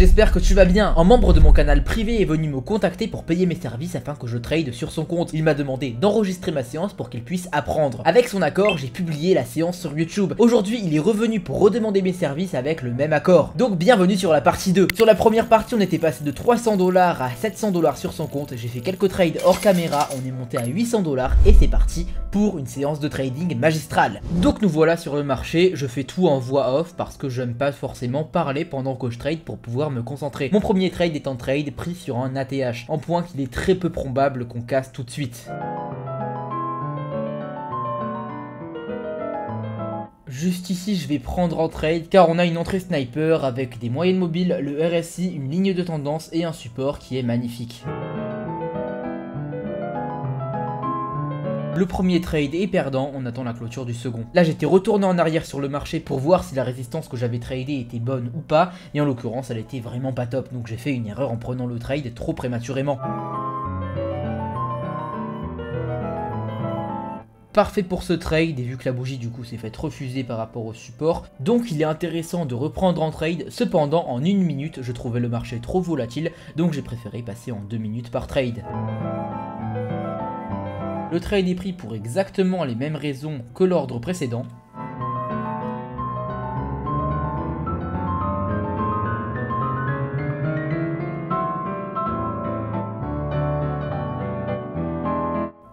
j'espère que tu vas bien. Un membre de mon canal privé est venu me contacter pour payer mes services afin que je trade sur son compte. Il m'a demandé d'enregistrer ma séance pour qu'il puisse apprendre. Avec son accord, j'ai publié la séance sur YouTube. Aujourd'hui, il est revenu pour redemander mes services avec le même accord. Donc bienvenue sur la partie 2. Sur la première partie, on était passé de 300 $ à 700 $ sur son compte. J'ai fait quelques trades hors caméra, on est monté à 800 $ et c'est parti pour une séance de trading magistrale. Donc nous voilà sur le marché, je fais tout en voix off parce que j'aime pas forcément parler pendant que je trade pour pouvoir me concentrer. Mon premier trade est un trade pris sur un ATH, en point qu'il est très peu probable qu'on casse tout de suite. Juste ici, je vais prendre en trade car on a une entrée sniper avec des moyennes mobiles, le RSI, une ligne de tendance et un support qui est magnifique. Le premier trade est perdant, on attend la clôture du second. Là j'étais retourné en arrière sur le marché pour voir si la résistance que j'avais tradée était bonne ou pas, et en l'occurrence elle était vraiment pas top, donc j'ai fait une erreur en prenant le trade trop prématurément. Parfait pour ce trade, et vu que la bougie du coup s'est faite refuser par rapport au support, donc il est intéressant de reprendre en trade. Cependant en 1 minute je trouvais le marché trop volatile, donc j'ai préféré passer en 2 minutes par trade. Le trade est pris pour exactement les mêmes raisons que l'ordre précédent.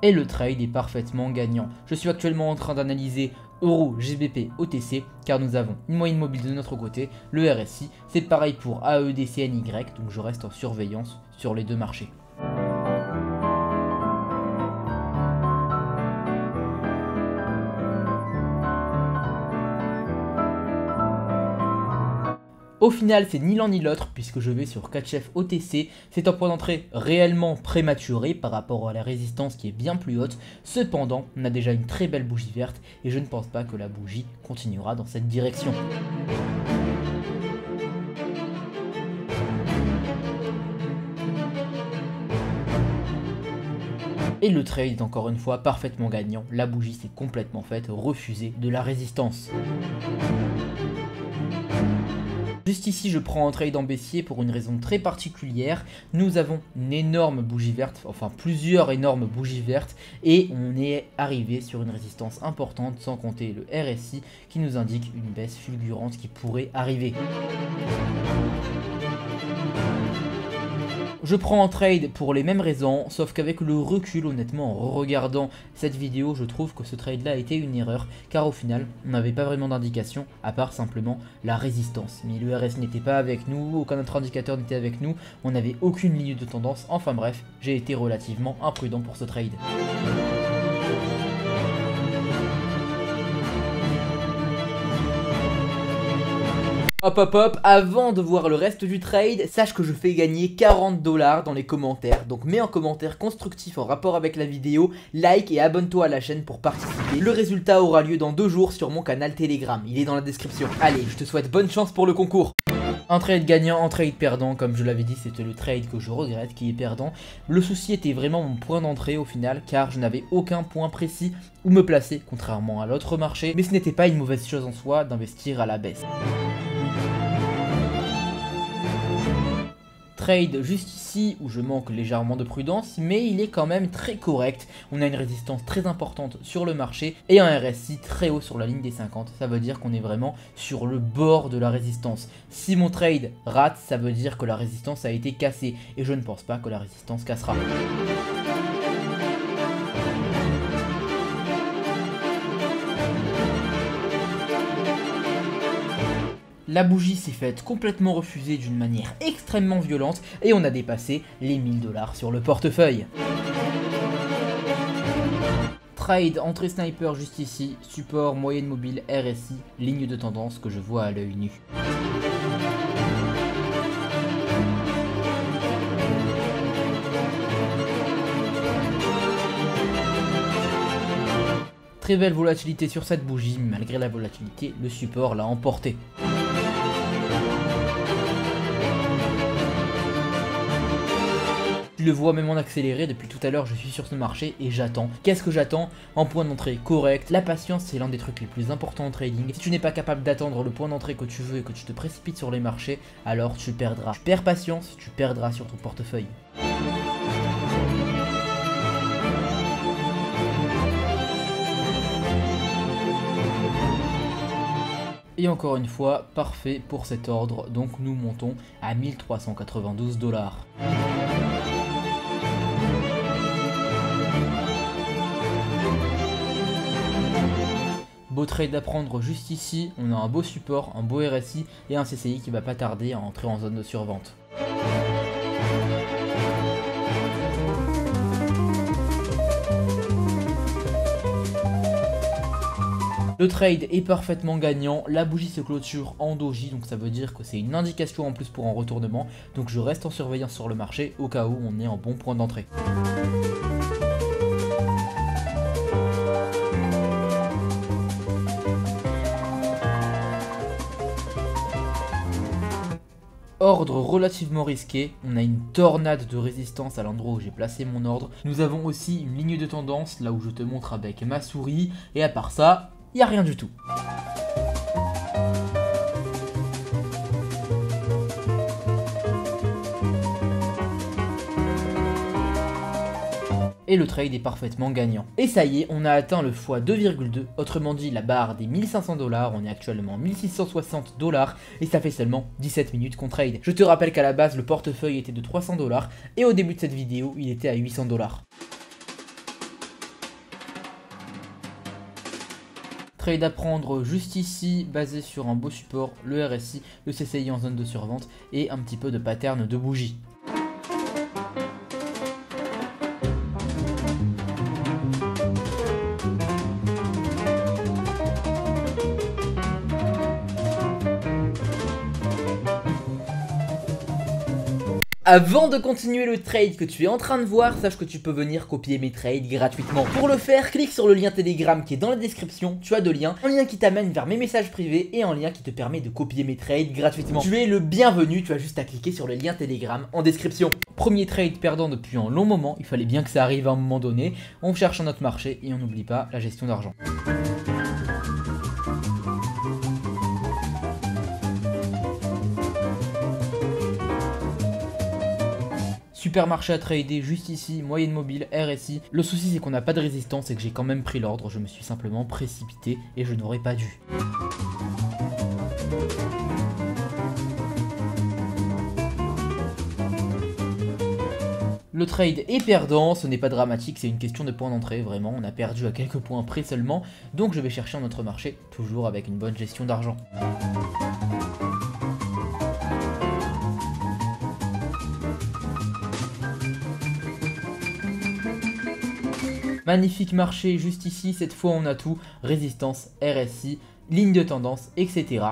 Et le trade est parfaitement gagnant. Je suis actuellement en train d'analyser Euro, GBP, OTC, car nous avons une moyenne mobile de notre côté, le RSI, c'est pareil pour AEDCNY, donc je reste en surveillance sur les deux marchés. Au final, c'est ni l'un ni l'autre puisque je vais sur 4 chefs OTC. C'est un point d'entrée réellement prématuré par rapport à la résistance qui est bien plus haute. Cependant, on a déjà une très belle bougie verte et je ne pense pas que la bougie continuera dans cette direction. Et le trade est encore une fois parfaitement gagnant. La bougie s'est complètement faite refuser de la résistance. Juste ici, je prends un trade en baissier pour une raison très particulière. Nous avons une énorme bougie verte, enfin plusieurs énormes bougies vertes, et on est arrivé sur une résistance importante, sans compter le RSI qui nous indique une baisse fulgurante qui pourrait arriver. Je prends en trade pour les mêmes raisons, sauf qu'avec le recul, honnêtement, en regardant cette vidéo, je trouve que ce trade là a été une erreur, car au final, on n'avait pas vraiment d'indication, à part simplement la résistance. Mais le RSI n'était pas avec nous, aucun autre indicateur n'était avec nous, on n'avait aucune ligne de tendance, enfin bref, j'ai été relativement imprudent pour ce trade. Hop hop hop, avant de voir le reste du trade, sache que je fais gagner 40 $ dans les commentaires. Donc mets un commentaire constructif en rapport avec la vidéo, like et abonne-toi à la chaîne pour participer. Le résultat aura lieu dans 2 jours sur mon canal Telegram, il est dans la description. Allez, je te souhaite bonne chance pour le concours. Un trade gagnant, un trade perdant, comme je l'avais dit, c'était le trade que je regrette qui est perdant. Le souci était vraiment mon point d'entrée au final, car je n'avais aucun point précis où me placer, contrairement à l'autre marché. Mais ce n'était pas une mauvaise chose en soi d'investir à la baisse. Trade juste ici où je manque légèrement de prudence, mais il est quand même très correct. On a une résistance très importante sur le marché et un RSI très haut sur la ligne des 50. Ça veut dire qu'on est vraiment sur le bord de la résistance. Si mon trade rate, ça veut dire que la résistance a été cassée et je ne pense pas que la résistance cassera. La bougie s'est faite complètement refuser d'une manière extrêmement violente et on a dépassé les 1000 $ sur le portefeuille. Trade, entrée sniper juste ici, support, moyenne mobile, RSI, ligne de tendance que je vois à l'œil nu. Très belle volatilité sur cette bougie, mais malgré la volatilité, le support l'a emporté. Tu le vois même en accéléré, depuis tout à l'heure je suis sur ce marché et j'attends. Qu'est-ce que j'attends? En point d'entrée correct. La patience c'est l'un des trucs les plus importants en trading. Si tu n'es pas capable d'attendre le point d'entrée que tu veux et que tu te précipites sur les marchés, alors tu perdras. Tu perds patience, tu perdras sur ton portefeuille. Et encore une fois, parfait pour cet ordre, donc nous montons à 1392 $. Beau trade à prendre juste ici, on a un beau support, un beau RSI et un CCI qui va pas tarder à entrer en zone de survente. Le trade est parfaitement gagnant, la bougie se clôture en doji, donc ça veut dire que c'est une indication en plus pour un retournement, donc je reste en surveillance sur le marché au cas où on est en bon point d'entrée. Ordre relativement risqué, on a une tornade de résistance à l'endroit où j'ai placé mon ordre. Nous avons aussi une ligne de tendance, là où je te montre avec ma souris, et à part ça, il n'y a rien du tout. Et le trade est parfaitement gagnant. Et ça y est, on a atteint le x2,2, autrement dit la barre des 1500 $, on est actuellement 1660 $, et ça fait seulement 17 minutes qu'on trade. Je te rappelle qu'à la base, le portefeuille était de 300 $, et au début de cette vidéo, il était à 800 $. Trade à prendre juste ici, basé sur un beau support, le RSI, le CCI en zone de survente, et un petit peu de pattern de bougie. Avant de continuer le trade que tu es en train de voir, sache que tu peux venir copier mes trades gratuitement. Pour le faire, clique sur le lien Telegram qui est dans la description, tu as deux liens, un lien qui t'amène vers mes messages privés et un lien qui te permet de copier mes trades gratuitement. Tu es le bienvenu, tu as juste à cliquer sur le lien Telegram en description. Premier trade perdant depuis un long moment, il fallait bien que ça arrive à un moment donné, on cherche un autre marché et on n'oublie pas la gestion d'argent. Super marché à trader juste ici, moyenne mobile, RSI. Le souci c'est qu'on n'a pas de résistance et que j'ai quand même pris l'ordre, je me suis simplement précipité et je n'aurais pas dû. Le trade est perdant, ce n'est pas dramatique, c'est une question de point d'entrée, vraiment, on a perdu à quelques points près seulement, donc je vais chercher un autre marché, toujours avec une bonne gestion d'argent. Magnifique marché juste ici, cette fois on a tout, résistance, RSI, ligne de tendance, etc.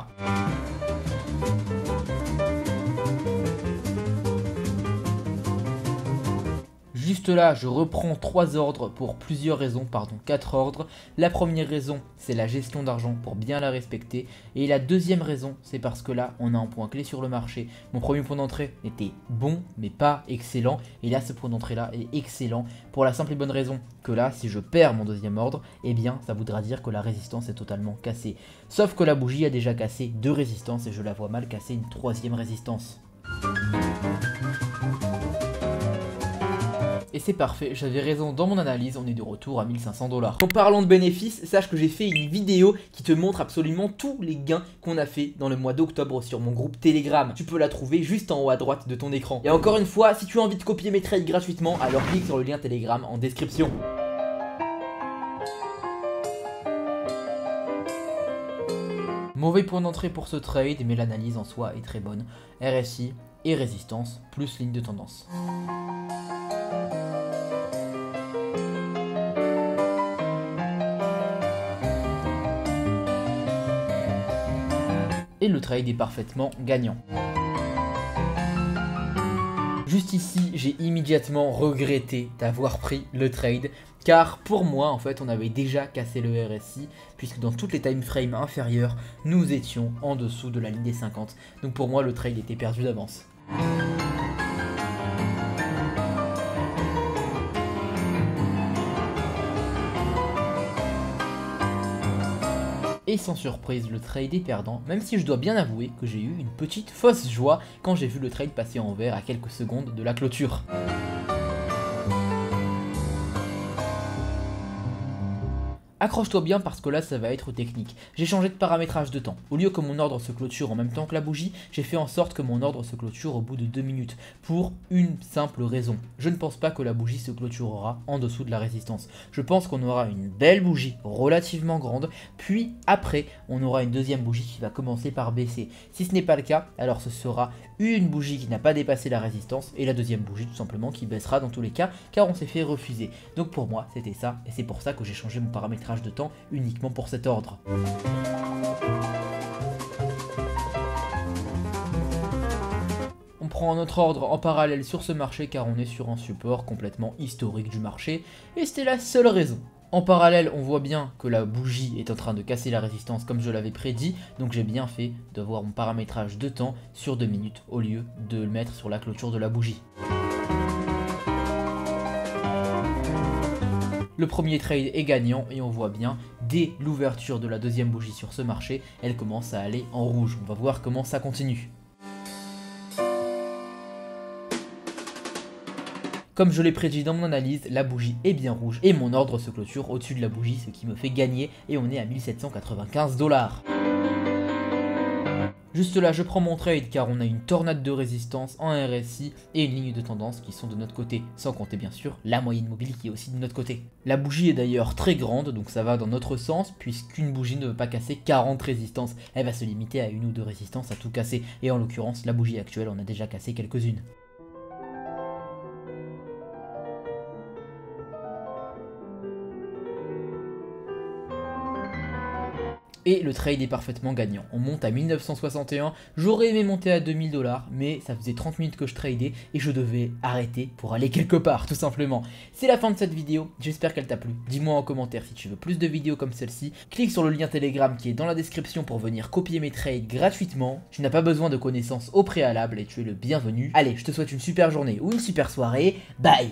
Juste là, je reprends 3 ordres pour plusieurs raisons, pardon, 4 ordres. La première raison, c'est la gestion d'argent pour bien la respecter. Et la deuxième raison, c'est parce que là, on a un point clé sur le marché. Mon premier point d'entrée était bon, mais pas excellent. Et là, ce point d'entrée là est excellent pour la simple et bonne raison que là, si je perds mon deuxième ordre, eh bien, ça voudra dire que la résistance est totalement cassée. Sauf que la bougie a déjà cassé 2 résistances et je la vois mal casser une 3e résistance. Et c'est parfait, j'avais raison dans mon analyse, on est de retour à 1500 $. En parlant de bénéfices, sache que j'ai fait une vidéo qui te montre absolument tous les gains qu'on a fait dans le mois d'octobre sur mon groupe Telegram. Tu peux la trouver juste en haut à droite de ton écran. Et encore une fois, si tu as envie de copier mes trades gratuitement, alors clique sur le lien Telegram en description. Mauvais point d'entrée pour ce trade, mais l'analyse en soi est très bonne. RSI et résistance, plus ligne de tendance. Et le trade est parfaitement gagnant. Juste ici, j'ai immédiatement regretté d'avoir pris le trade, car pour moi, en fait, on avait déjà cassé le RSI, puisque dans toutes les time frames inférieures, nous étions en dessous de la ligne des 50. Donc pour moi, le trade était perdu d'avance. Et sans surprise, le trade est perdant, même si je dois bien avouer que j'ai eu une petite fausse joie quand j'ai vu le trade passer en vert à quelques secondes de la clôture. Accroche-toi bien parce que là ça va être technique. J'ai changé de paramétrage de temps. Au lieu que mon ordre se clôture en même temps que la bougie, j'ai fait en sorte que mon ordre se clôture au bout de 2 minutes. Pour une simple raison. Je ne pense pas que la bougie se clôturera en dessous de la résistance. Je pense qu'on aura une belle bougie relativement grande, puis après on aura une deuxième bougie qui va commencer par baisser. Si ce n'est pas le cas, alors ce sera une bougie qui n'a pas dépassé la résistance et la deuxième bougie tout simplement qui baissera dans tous les cas car on s'est fait refuser. Donc pour moi c'était ça et c'est pour ça que j'ai changé mon paramétrage de temps uniquement pour cet ordre. On prend notre ordre en parallèle sur ce marché car on est sur un support complètement historique du marché et c'était la seule raison. En parallèle, on voit bien que la bougie est en train de casser la résistance comme je l'avais prédit, donc j'ai bien fait d'avoir mon paramétrage de temps sur 2 minutes au lieu de le mettre sur la clôture de la bougie. Le premier trade est gagnant et on voit bien, dès l'ouverture de la deuxième bougie sur ce marché, elle commence à aller en rouge. On va voir comment ça continue. Comme je l'ai prédit dans mon analyse, la bougie est bien rouge et mon ordre se clôture au-dessus de la bougie, ce qui me fait gagner et on est à 1795 $. Juste là, je prends mon trade car on a une tornade de résistance en RSI et une ligne de tendance qui sont de notre côté, sans compter bien sûr la moyenne mobile qui est aussi de notre côté. La bougie est d'ailleurs très grande, donc ça va dans notre sens, puisqu'une bougie ne veut pas casser 40 résistances, elle va se limiter à une ou deux résistances à tout casser, et en l'occurrence, la bougie actuelle en a déjà cassé quelques-unes. Et le trade est parfaitement gagnant. On monte à 1961, j'aurais aimé monter à 2000 $, mais ça faisait 30 minutes que je tradais et je devais arrêter pour aller quelque part, tout simplement. C'est la fin de cette vidéo, j'espère qu'elle t'a plu. Dis-moi en commentaire si tu veux plus de vidéos comme celle-ci. Clique sur le lien Telegram qui est dans la description pour venir copier mes trades gratuitement. Tu n'as pas besoin de connaissances au préalable et tu es le bienvenu. Allez, je te souhaite une super journée ou une super soirée. Bye!